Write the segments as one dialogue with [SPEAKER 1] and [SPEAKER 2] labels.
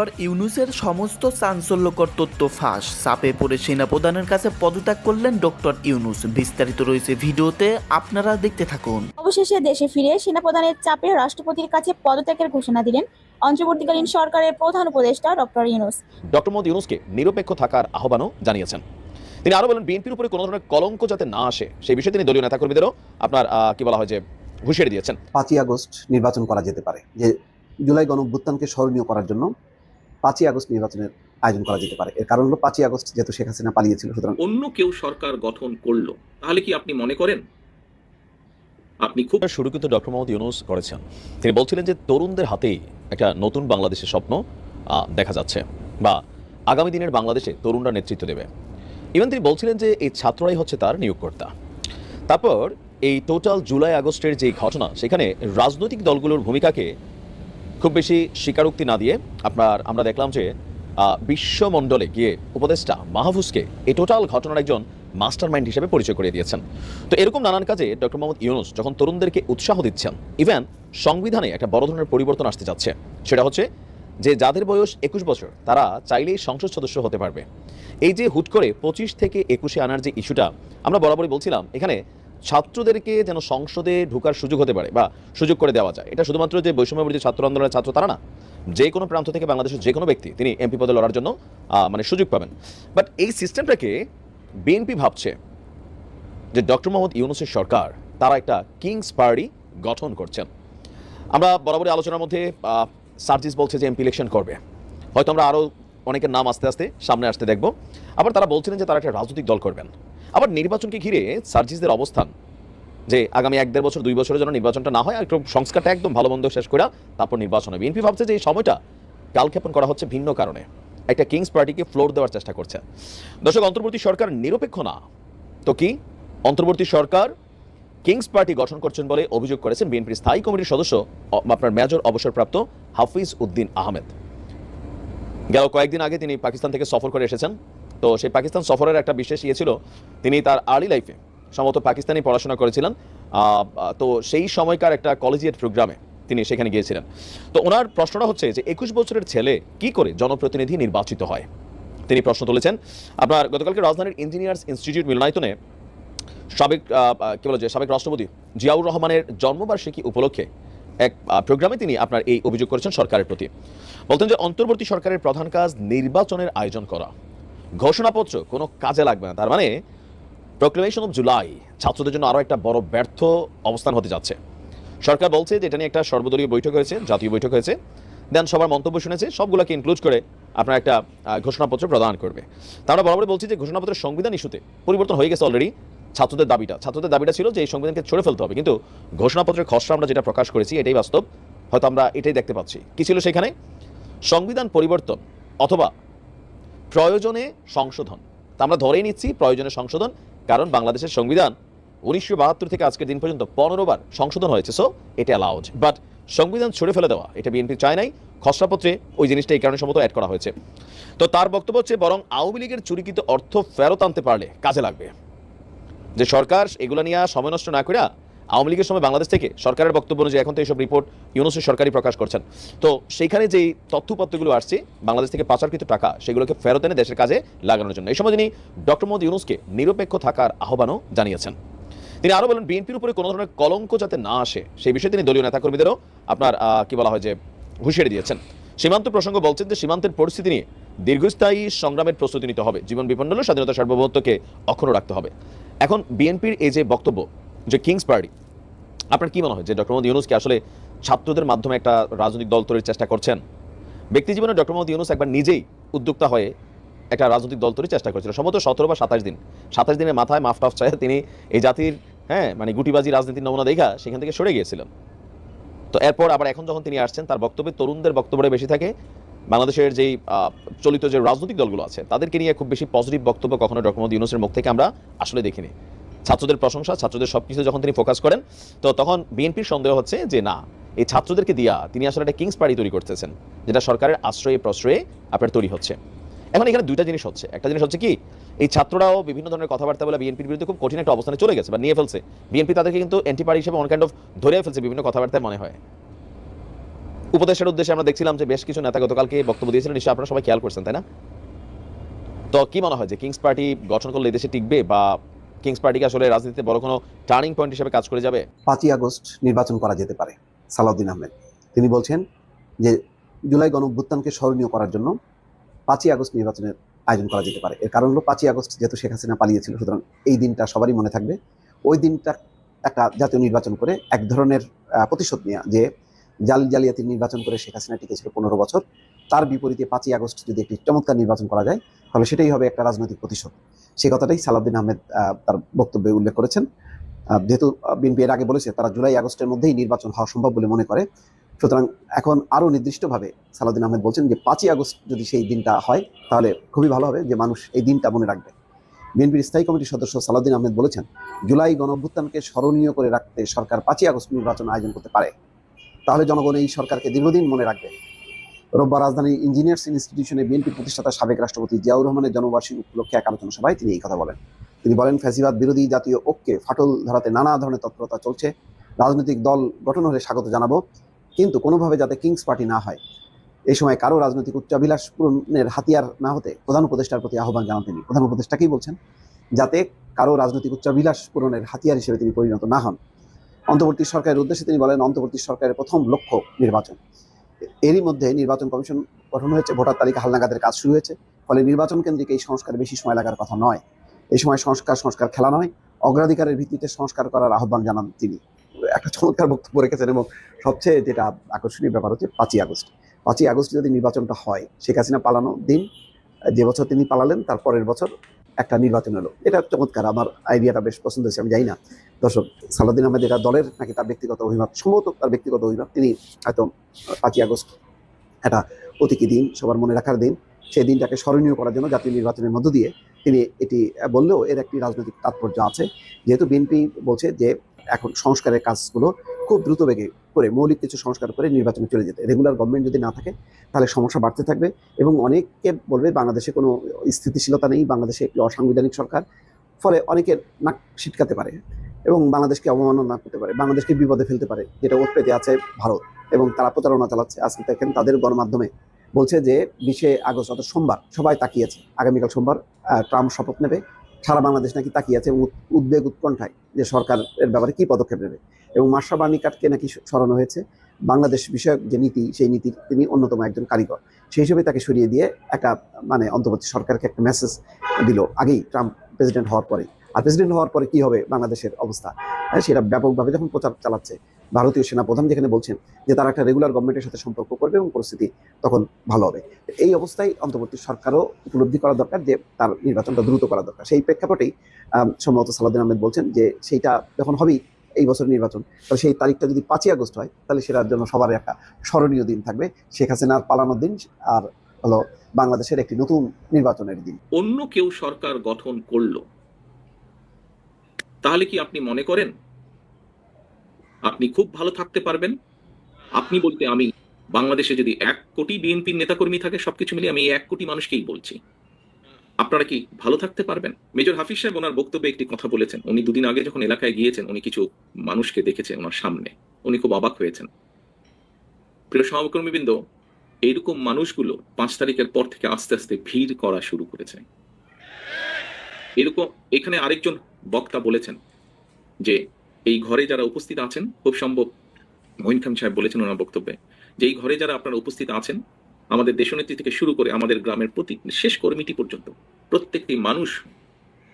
[SPEAKER 1] Doctor ইউনূসের সমস্ত চাঞ্চল্যকর তথ্য ফাঁস। চাপে পড়ে সেনাপ্রধানের কাছে পদত্যাগ করলেন ডক্টর ইউনূস। বিস্তারিত রয়েছে ভিডিওতে, আপনারা দেখতে থাকুন।
[SPEAKER 2] অবশেষে দেশে ফিরে সেনাপ্রধানের চাপে রাষ্ট্রপতির কাছে পদত্যাগের ঘোষণা দিলেন অন্তর্বর্তীকালীন সরকারের প্রধান উপদেষ্টা ডক্টর ইউনূস।
[SPEAKER 3] ডক্টর মোহাম্মদ ইউনূসকে নিরপেক্ষ থাকার আহ্বানও জানিয়েছেন। তিনি আরো বলেন, বিএনপির উপরে কোনো ধরনের কলঙ্ক যাতে না আসে সেই বিষয়ে তিনি দলীয় নেতাকর্মীদেরও আপনার কি বলা হয় যে হুঁশিয়ারি দিয়েছেন।
[SPEAKER 4] 5ই আগস্ট নির্বাচন করা যেতে পারে, যে জুলাই গণঅভ্যুত্থানকে স্মরণীয় করার জন্য 5ই আগস্ট নির্বাচনের আয়োজন করা যেতে পারে। এর কারণ হলো 5ই আগস্ট যেহেতু শেখ হাসিনা পালিয়েছিল, সুতরাং
[SPEAKER 5] অন্য কেউ সরকার গঠন করলো, তাহলে কি আপনি মনে করেন আপনি খুব
[SPEAKER 3] শুরু কিন্তু ডক্টর মোহাম্মদ ইউনূস করেছেন। তিনি বলছিলেন যে তরুণদের হাতেই একটা নতুন বাংলাদেশের স্বপ্ন দেখা যাচ্ছে, বা আগামী দিনের বাংলাদেশে তরুণরা নেতৃত্ব দেবে। ইভেন তিনি বলছিলেন যে এই ছাত্ররাই হচ্ছে তার নিয়োগকর্তা। তারপর এই টোটাল জুলাই আগস্টের যে ঘটনা, সেখানে রাজনৈতিক দলগুলোর ভূমিকাকে খুব বেশি স্বীকারোক্তি না দিয়ে আমরা দেখলাম যে বিশ্বমণ্ডলে গিয়ে উপদেষ্টা মাহফুজকে এই টোটাল ঘটনার একজন মাস্টার মাইন্ড হিসেবে পরিচয় করে দিয়েছেন। তো এরকম নানান কাজে ডক্টর মোহাম্মদ ইউনূস যখন তরুণদেরকে উৎসাহ দিচ্ছেন, ইভেন সংবিধানে একটা বড় ধরনের পরিবর্তন আসতে যাচ্ছে, সেটা হচ্ছে যে যাদের বয়স 21 বছর তারা চাইলেই সংসদ সদস্য হতে পারবে। এই যে হুট করে 25 থেকে 21-এ আনার যে ইস্যুটা, আমরা বরাবরই বলছিলাম এখানে ছাত্রদেরকে যেন সংসদে ঢোকার সুযোগ হতে পারে বা সুযোগ করে দেওয়া যায়। এটা শুধুমাত্র যে বৈষম্যবিরোধী ছাত্র আন্দোলনের ছাত্র তারা না, যে কোনো প্রান্ত থেকে বাংলাদেশের যে কোনো ব্যক্তি তিনি এমপি পদে লড়ার জন্য মানে সুযোগ পাবেন। বাট এই সিস্টেমটাকে বিএনপি ভাবছে যে ডক্টর মোহাম্মদ ইউনূসের সরকার তারা একটা কিংস পার্টি গঠন করছেন। আমরা বরাবরই আলোচনার মধ্যে সার্জিস বলছে যে এমপি ইলেকশন করবে, হয়তো আমরা আরও অনেকের নাম আস্তে আস্তে সামনে আসতে দেখব। আবার তারা বলছিলেন যে তারা একটা রাজনৈতিক দল করবেন। আবার নির্বাচনকে ঘিরে সার্জিসদের অবস্থান যে আগামী 1-1.5 বছর 2 বছরের জন্য নির্বাচনটা না হয়, একটু সংস্কারটা একদম ভালো মন্দ শেষ করে তারপর নির্বাচন হবে। বিএনপি ভাবছে যে এই সময়টা কালক্ষেপণ করা হচ্ছে ভিন্ন কারণে, একটা কিংস পার্টিকে ফ্লোর দেওয়ার চেষ্টা করছে। দর্শক, অন্তর্বর্তী সরকার নিরপেক্ষ না তো কি? অন্তর্বর্তী সরকার কিংস পার্টি গঠন করছেন বলে অভিযোগ করেছেন বিএনপির স্থায়ী কমিটির সদস্য আপনার মেজর অবসরপ্রাপ্ত হাফিজ উদ্দিন আহমেদ। গেল কয়েকদিন আগে তিনি পাকিস্তান থেকে সফর করে এসেছেন। তো সেই পাকিস্তান সফরের একটা বিশেষ ছিল, তিনি তার আর্লি লাইফে সম্ভবত পাকিস্তানি পড়াশোনা করেছিলেন। তো সেই সময়কার একটা কলেজিয়েট প্রোগ্রামে তিনি সেখানে গিয়েছিলেন। তো ওনার প্রশ্নটা হচ্ছে যে 21 বছরের ছেলে কি করে জনপ্রতিনিধি নির্বাচিত হয়। তিনি প্রশ্ন তুলেছেন। আপনার গতকালকে রাজধানীর ইঞ্জিনিয়ার্স ইনস্টিটিউট মিলনায়তনে সাবেক রাষ্ট্রপতি জিয়াউর রহমানের জন্মবার্ষিকী উপলক্ষে এক প্রোগ্রামে তিনি আপনার এই অভিযোগ করেছেন সরকারের প্রতি। বলতেন যে অন্তর্বর্তী সরকারের প্রধান কাজ নির্বাচনের আয়োজন করা, ঘোষণাপত্র কোনো কাজে লাগবে না। তার মানে প্রোক্লেমেশন অফ জুলাই ছাত্রদের জন্য আরও একটা বড় ব্যর্থ অবস্থান হতে যাচ্ছে। সরকার বলছে যে এটা নিয়ে একটা সর্বদলীয় বৈঠক হয়েছে, জাতীয় বৈঠক হয়েছে, দেন সবার মন্তব্য শুনেছে, সবগুলোকে ইনক্লুড করে আপনার একটা ঘোষণাপত্র প্রদান করবে। তা আমরা বরাবর বলছি যে ঘোষণাপত্রের সংবিধান ইস্যুতে পরিবর্তন হয়ে গেছে অলরেডি। ছাত্রদের দাবিটা ছিল যে এই সংবিধানকে ছড়ে ফেলতে হবে, কিন্তু ঘোষণাপত্রের খসড়া আমরা যেটা প্রকাশ করেছি এটাই বাস্তব। হয়তো আমরা এটাই দেখতে পাচ্ছি। কি ছিল সেখানে? সংবিধান পরিবর্তন অথবা প্রয়োজনে সংশোধন। তা আমরা ধরেই নিচ্ছি প্রয়োজনে সংশোধন, কারণ বাংলাদেশের সংবিধান 1972 থেকে আজকের দিন পর্যন্ত 15 বার সংশোধন হয়েছে। সো এটা অ্যালাউড। বাট সংবিধান ছুড়ে ফেলে দেওয়া এটা বিএনপি চায় নাই। খসড়াপত্রে ওই জিনিসটা এই কারণে সম্ভবত অ্যাড করা হয়েছে। তো তার বক্তব্য হচ্ছে বরং আওয়ামী লীগের চুরিকৃত অর্থ ফেরত আনতে পারলে কাজে লাগবে। যে সরকার এগুলো নিয়ে সময় নষ্ট না করে আওয়ামী লীগের সময় বাংলাদেশ থেকে সরকারের বক্তব্য অনুযায়ী এখন তো এইসব রিপোর্ট ইউনূসের সরকারই প্রকাশ করছেন। তো সেইখানে যেই তথ্যপত্রগুলো আসছে বাংলাদেশ থেকে পাচারকৃত টাকা, সেগুলোকে ফেরত এনে দেশের কাজে লাগানোর জন্য। এই সময় তিনি ডক্টর মোহাম্মদ ইউনূসকে নিরপেক্ষ থাকার আহ্বানও জানিয়েছেন। তিনি আরও বলেন, বিএনপির উপরে কোনো ধরনের কলঙ্ক যাতে না আসে সেই বিষয়ে তিনি দলীয় নেতাকর্মীদেরও আপনার কি বলা হয় যে হুঁশিয়ারি দিয়েছেন। সীমান্ত প্রসঙ্গ বলছেন যে সীমান্তের পরিস্থিতি নিয়ে দীর্ঘস্থায়ী সংগ্রামের প্রস্তুতি নিতে হবে, জীবন বিপন্ন হলে স্বাধীনতা সার্বভৌমত্বকে অক্ষুণ্ণ রাখতে হবে। এখন বিএনপির এই যে বক্তব্য যে কিংস পার্টি, আপনার কি মনে হয় যে ডক্টর মোহাম্মদ ইউনূস কি আসলে ছাত্রদের মাধ্যমে একটা রাজনৈতিক দল তৈরির চেষ্টা করছেন? ব্যক্তি জীবনে ডক্টর মোহাম্মদ ইউনূস একবার নিজেই উদ্যোক্তা হয়ে একটা রাজনৈতিক দল তৈরির চেষ্টা করেছিল, সম্ভবত 17 বা 27 দিনের মাথায় মাফ টাফ চায় তিনি এই জাতির মানে গুটিবাজি রাজনীতির নমুনা দেখা সেখান থেকে সরে গিয়েছিলেন। তো এরপর আবার এখন যখন তিনি আসছেন, তার বক্তব্যে তরুণদের বক্তব্যটা বেশি থাকে। বাংলাদেশের যেই চলিত যে রাজনৈতিক দলগুলো আছে তাদেরকে নিয়ে খুব বেশি পজিটিভ বক্তব্য কখনো ডক্টর মোহাম্মদ ইউনূসের মুখ থেকে আমরা আসলে দেখিনি। ছাত্রদের প্রশংসা, ছাত্রদের সবকিছু যখন তিনি ফোকাস করেন, তো তখন বিএনপির সন্দেহ হচ্ছে যে না, এই ছাত্রদেরকে দিয়া তিনি আসলে একটা কিংস পার্টি তৈরি করতেছেন, যেটা সরকারের আশ্রয়ে প্রশ্রয়ে আপনার তৈরি হচ্ছে। এখন এখানে দুইটা জিনিস হচ্ছে। একটা জিনিস হচ্ছে কি, এই ছাত্ররাও বিভিন্ন ধরনের কথাবার্তা বলে বিএনপির বিরুদ্ধে খুব কঠিন একটা অবস্থানে চলে গেছে বা নিয়ে ফেলছে। বিএনপি তাদেরকে কিন্তু অ্যান্টি পার্টি হিসেবে অন কাইন্ড অফ ধরে ফেলছে বিভিন্ন কথাবার্তায় মনে হয়। উপদেশের উদ্দেশ্যে আমরা দেখছিলাম যে বেশ কিছু নেতা গতকালকে বক্তব্য দিয়েছিলেন, নিশ্চয়ই আপনারা সবাই খেয়াল করছেন, তাই না? তো কি মনে হয় যে কিংস পার্টি গঠন করলে এই দেশে টিকবে, বা কিংস পার্টিকে আসলে রাজনীতিতে বড় কোনো টার্নিং পয়েন্ট হিসেবে কাজ করে যাবে?
[SPEAKER 4] 5ই আগস্ট নির্বাচন করা যেতে পারে। সালাউদ্দিন আহমেদ তিনি বলছেন যে জুলাই গণঅভ্যুত্থানকে স্মরণীয় করার জন্য 5ই আগস্ট নির্বাচনের আয়োজন করা যেতে পারে। এর কারণ হলো 5ই আগস্ট যেহেতু শেখ হাসিনা পালিয়েছিল, সুতরাং এই দিনটা সবারই মনে থাকবে। ওই দিনটা একটা জাতীয় নির্বাচন করে এক ধরনের প্রতিশোধ নেওয়া, যে জালিয়াতির নির্বাচন করে শেখ হাসিনা টিকেছিল 15 বছর, তার বিপরীতে 5ই আগস্ট যদি একটি চমৎকার নির্বাচন করা যায় তাহলে সেটাই হবে একটা রাজনৈতিক প্রতিশোধ। সেই কথাটাই সালাউদ্দিন আহমেদ তার বক্তব্যে উল্লেখ করেছেন। যেহেতু বিএনপি এর আগে বলেছে তারা জুলাই আগস্টের মধ্যেই নির্বাচন হওয়া সম্ভব বলে মনে করে, সুতরাং এখন আরও নির্দিষ্টভাবে সালাউদ্দিন আহমেদ বলছেন যে 5ই আগস্ট যদি সেই দিনটা হয় তাহলে খুবই ভালো হবে, যে মানুষ এই দিনটা মনে রাখবে। বিএনপির স্থায়ী কমিটির সদস্য সালাউদ্দিন আহমেদ বলেছেন, জুলাই গণঅভ্যুত্থানকে স্মরণীয় করে রাখতে সরকার 5ই আগস্ট নির্বাচন আয়োজন করতে পারে, তাহলে জনগণ এই সরকারকে দীর্ঘদিন মনে রাখবে। রোববার রাজধানীর ইঞ্জিনিয়ার্স ইনস্টিটিউশনে বিএনপির প্রতিষ্ঠাতা সাবেক রাষ্ট্রপতি জিয়াউর রহমানের জন্মবার্ষিকী উপলক্ষে এক আলোচনা সভায় তিনি এই কথা বলেন। তিনি বলেন, ফ্যাসিবাদ বিরোধী জাতীয় ঐক্যে ফাটল ধরাতে নানা ধরনের তৎপরতা চলছে। রাজনৈতিক দল গঠন হলে স্বাগত জানাবো, কিন্তু কোনোভাবে যাতে কিংস পার্টি না হয়, এই সময় কারো রাজনৈতিক উচ্চাভিলাষ পূরণের হাতিয়ার না হতে প্রধান উপদেষ্টার প্রতি আহ্বান জানান তিনি। প্রধান উপদেষ্টাকেই বলছেন যাতে কারো রাজনৈতিক উচ্চাভিলাষ পূরণের হাতিয়ার হিসেবে তিনি পরিণত না হন। অন্তর্বর্তী সরকারের উদ্দেশ্যে তিনি বলেন, অন্তর্বর্তী সরকারের প্রথম লক্ষ্য নির্বাচন। এরই মধ্যে নির্বাচন কমিশন গঠন হয়েছে, ভোটার তালিকা হালনাগাদের কাজ শুরু হয়েছে, ফলে নির্বাচন কেন্দ্রিক এই সংস্কারে বেশি সময় লাগার কথা নয়। এই সময় সংস্কার খেলা নয়, অগ্রাধিকারের ভিত্তিতে সংস্কার করার আহ্বান জানান তিনি। একটা চমৎকার বক্তব্য রেখেছেন, এবং সবচেয়ে যেটা আকর্ষণীয় ব্যাপার হচ্ছে 5ই আগস্ট। 5ই আগস্ট যদি নির্বাচনটা হয়, শেখ হাসিনা পালানো দিন, যে বছর তিনি পালালেন তার পরের বছর একটা নির্বাচন হলো। এটা চমৎকার, আমার আইডিয়াটা বেশ পছন্দ হয়েছে। আমি জানি না দর্শক সালাউদ্দিন আহমেদ এটা দলের নাকি তার ব্যক্তিগত অভিমত, সম্ভবত তার ব্যক্তিগত অভিমত। তিনি হয়তো 5ই আগস্ট একটা প্রতীকী দিন, সবার মনে রাখার দিন, সেই দিনটাকে স্মরণীয় করার জন্য জাতীয় নির্বাচনের মধ্য দিয়ে তিনি এটি বললেও এর একটি রাজনৈতিক তাৎপর্য আছে। যেহেতু বিএনপি বলছে যে এখন সংস্কারের কাজগুলো খুব দ্রুত বেগে করে মৌলিক কিছু সংস্কার করে নির্বাচনে চলে যেতে, রেগুলার গভর্নমেন্ট যদি না থাকে তাহলে সমস্যা বাড়তে থাকবে, এবং অনেকে বলবে বাংলাদেশে কোনো স্থিতিশীলতা নেই, বাংলাদেশে একটি অসাংবিধানিক সরকার, ফলে অনেকে নাক ছিটকাতে পারে এবং বাংলাদেশকে অবমাননা করতে পারে, বাংলাদেশকে বিপদে ফেলতে পারে, যেটা ওত পেতে আছে ভারত, এবং তারা প্রচারণা চালাচ্ছে। আজকে দেখেন তাদের গণমাধ্যমে বলছে যে 20শে আগস্ট অর্থাৎ সোমবার সবাই তাকিয়েছে, আগামীকাল সোমবার ট্রাম্প শপথ নেবে, সারা বাংলাদেশ নাকি তাকিয়ে আছে এবং উদ্বেগ উৎকণ্ঠায় যে সরকারের ব্যাপারে কি পদক্ষেপ নেবে। এবং মার্শা বার্নিকাটকে নাকি সরানো হয়েছে, বাংলাদেশ বিষয়ক যে নীতি, সেই নীতির তিনি অন্যতম একজন কারিগর, সেই হিসেবে তাকে সরিয়ে দিয়ে একটা অন্তর্বর্তী সরকারকে একটা মেসেজ দিল আগেই ট্রাম্প প্রেসিডেন্ট হওয়ার পরে। আর প্রেসিডেন্ট হওয়ার পরে কি হবে বাংলাদেশের অবস্থা, সেটা ব্যাপকভাবে যখন প্রচার চালাচ্ছে ভারতীয় সেনাপ্রধান, যেখানে বলছেন যে তারা একটা রেগুলার গভর্নমেন্টের সাথে সম্পর্ক করবে এবং পরিস্থিতি তখন ভালো হবে। এই অবস্থায় অন্তর্বর্তী সরকারও উপলব্ধি করা দরকার যে তার নির্বাচনটা দ্রুত করা দরকার। সেই প্রেক্ষাপটেই সম্ভবত সালাউদ্দিন আহমেদ বলছেন যে সেইটা যখন হবেই এই বছর নির্বাচন, তাহলে সেই তারিখটা যদি 5ই আগস্ট হয় তাহলে সেটার জন্য সবার একটা স্মরণীয় দিন থাকবে, শেখ হাসিনার পালানোর দিন আর হলো বাংলাদেশের একটি নতুন নির্বাচনের দিন।
[SPEAKER 5] অন্য কেউ সরকার গঠন করলো, তাহলে কি আপনি মনে করেন আপনি খুব ভালো থাকতে পারবেন? আপনি বলতে আমি বাংলাদেশে যদি 1 কোটি বিএনপির নেতাকর্মী থাকে, সবকিছু মিলিয়ে আমি 1 কোটি মানুষকেই বলছি, আপনারা কি ভালো থাকতে পারবেন? মেজর হাফিজ সাহেব ওনার বক্তব্যে একটি কথা বলেছেন। উনি দুদিন আগে যখন এলাকায় গিয়েছেন, উনি কিছু মানুষকে দেখেছেন ওনার সামনে, উনি খুব অবাক হয়েছেন। প্রিয় সহকর্মীবৃন্দ, এইরকম মানুষগুলো 5 তারিখের পর থেকে আস্তে আস্তে ভিড় করা শুরু করেছে। এরকম এখানে আরেকজন বক্তা বলেছেন যে এই ঘরে যারা উপস্থিত আছেন, খুব সম্ভব মঈন খান সাহেব বলেছেন ওনার বক্তব্যে, যে এই ঘরে যারা আপনারা উপস্থিত আছেন, আমাদের দেশনেত্রী থেকে শুরু করে আমাদের গ্রামের প্রতি শেষ কর্মীটি পর্যন্ত, প্রত্যেকটি মানুষ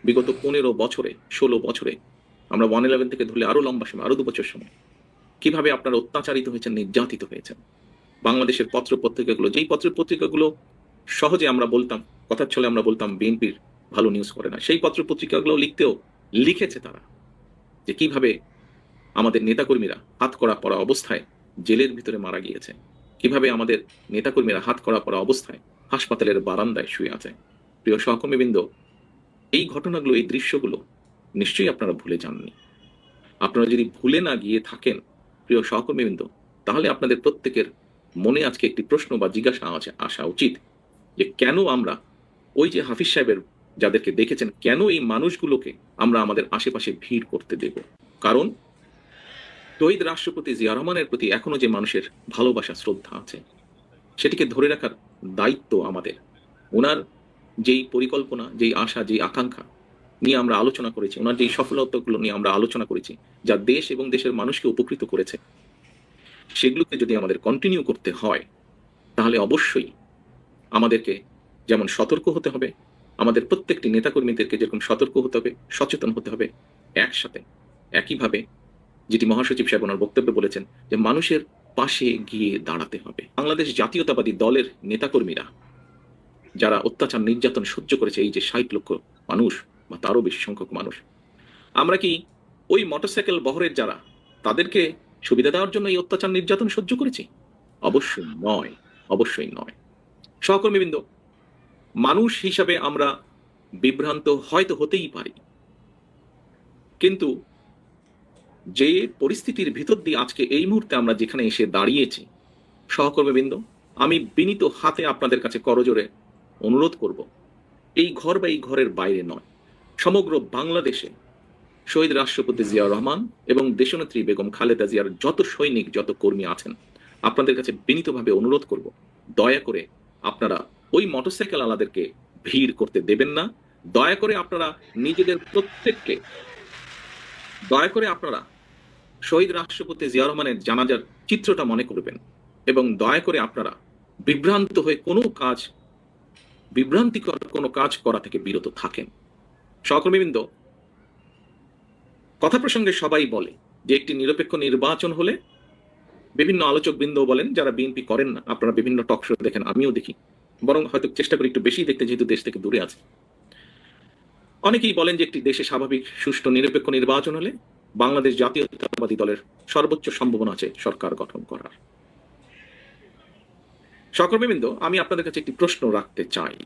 [SPEAKER 5] বিগত 15 বছরে 16 বছরে, আমরা 111 থেকে ধরলে আরো লম্বা সময়, আরো 2 বছর সময়, কিভাবে আপনারা অত্যাচারিত হয়েছেন, নির্যাতিত হয়েছেন। বাংলাদেশের পত্র পত্রিকাগুলো, যেই পত্র পত্রিকাগুলো সহজে আমরা বলতাম, কথার ছলে আমরা বলতাম বিএনপির ভালো নিউজ করে না, সেই পত্র পত্রিকাগুলো লিখেছে তারা যে কিভাবে আমাদের নেতাকর্মীরা হাতকড়া পরা অবস্থায় জেলের ভিতরে মারা গিয়েছে, কিভাবে আমাদের নেতাকর্মীরা হাতকড়া পরা অবস্থায় হাসপাতালের বারান্দায় শুয়ে আছে। প্রিয় সহকর্মীবৃন্দ, এই ঘটনাগুলো, এই দৃশ্যগুলো নিশ্চয়ই আপনারা ভুলে যাননি। আপনারা যদি ভুলে না গিয়ে থাকেন প্রিয় সহকর্মীবৃন্দ, তাহলে আপনাদের প্রত্যেকের মনে আজকে একটি প্রশ্ন বা জিজ্ঞাসা আসা উচিত যে কেন আমরা ওই যে হাফিজ সাহেবের যাদেরকে দেখেছেন, কেন এই মানুষগুলোকে আমরা আমাদের আশেপাশে ভিড় করতে দেব? কারণ শহীদ রাষ্ট্রপতি জিয়া রহমানের প্রতি এখনো যে মানুষের ভালোবাসা শ্রদ্ধা আছে, সেটিকে ধরে রাখার দায়িত্ব আমাদের। ওনার যেই পরিকল্পনা, যেই আশা, যেই আকাঙ্ক্ষা নিয়ে আমরা আলোচনা করেছি, ওনার যেই সফলতাগুলো নিয়ে আমরা আলোচনা করেছি, যা দেশ এবং দেশের মানুষকে উপকৃত করেছে, সেগুলোকে যদি আমাদের কন্টিনিউ করতে হয়, তাহলে অবশ্যই আমাদেরকে যেমন সতর্ক হতে হবে, আমাদের প্রত্যেকটি নেতাকর্মীদেরকে যেরকম সতর্ক হতে হবে, সচেতন হতে হবে, একসাথে একইভাবে যেটি মহাসচিব সাহেব ওনার বক্তব্যে বলেছেন যে মানুষের পাশে গিয়ে দাঁড়াতে হবে। বাংলাদেশ জাতীয়তাবাদী দলের নেতাকর্মীরা যারা অত্যাচার নির্যাতন সহ্য করেছে, এই যে 60 লক্ষ মানুষ বা তারও বেশি সংখ্যক মানুষ, আমরা কি ওই মোটরসাইকেল বহরের যারা, তাদেরকে সুবিধা দেওয়ার জন্য এই অত্যাচার নির্যাতন সহ্য করেছি? অবশ্যই নয়, অবশ্যই নয়। সহকর্মীবৃন্দ, মানুষ হিসাবে আমরা বিভ্রান্ত হয়তো হতেই পারি, কিন্তু যে পরিস্থিতির ভিতর দিয়ে আজকে এই মুহূর্তে আমরা যেখানে এসে দাঁড়িয়েছি, সহকর্মীবৃন্দ, আমি বিনীত হাতে আপনাদের কাছে করজোরে অনুরোধ করব, এই ঘর বা এই ঘরের বাইরে নয়, সমগ্র বাংলাদেশে শহীদ রাষ্ট্রপতি জিয়া রহমান এবং দেশনেত্রী বেগম খালেদা জিয়ার যত সৈনিক, যত কর্মী আছেন, আপনাদের কাছে বিনীতভাবে অনুরোধ করব, দয়া করে আপনারা ওই মোটরসাইকেল আলাদেরকে ভিড় করতে দেবেন না। দয়া করে আপনারা নিজেদের প্রত্যেককে, দয়া করে আপনারা শহীদ রাষ্ট্রপতি জিয়া রহমানের জানাজার চিত্রটা মনে করবেন এবং দয়া করে আপনারা বিভ্রান্ত হয়ে বিভ্রান্তিকর কোনো কাজ করা থেকে বিরত থাকেন। সহকর্মীবৃন্দ, কথা প্রসঙ্গে সবাই বলে যে একটি নিরপেক্ষ নির্বাচন হলে, বিভিন্ন আলোচক বৃন্দ বলেন যারা বিএনপি করেন না, আপনারা বিভিন্ন টক শো দেখেন, আমিও দেখি, বরং হয়তো চেষ্টা করি একটু বেশি দেখতে, যেহেতু দেশ থেকে দূরে আছে। অনেকেই বলেন যে একটি দেশে স্বাভাবিক সুষ্ঠু নিরপেক্ষ নির্বাচন হলে বাংলাদেশ জাতীয়তাবাদী দলের সর্বোচ্চ সম্ভাবনা আছে সরকার গঠন করার। সহকর্মীবৃন্দ, আমি আপনাদের কাছে একটি প্রশ্ন রাখতে চাই।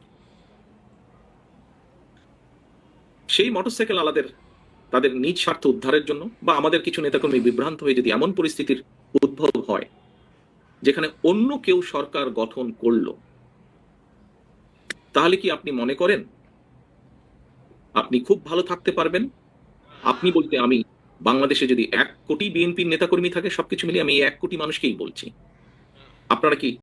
[SPEAKER 5] সেই মোটরসাইকেল আলাদের তাদের নিজ স্বার্থ উদ্ধারের জন্য বা আমাদের কিছু নেতাকর্মী বিভ্রান্ত হয়ে যদি এমন পরিস্থিতির উদ্ভব হয় যেখানে অন্য কেউ সরকার গঠন করলো, তাহলে কি আপনি মনে করেন আপনি খুব ভালো থাকতে পারবেন? আপনি বলতে আমি বাংলাদেশে যদি 1 কোটি বিএনপির নেতাকর্মী থাকে, সবকিছু মিলিয়ে আমি 1 কোটি মানুষকেই বলছি, আপনারা কি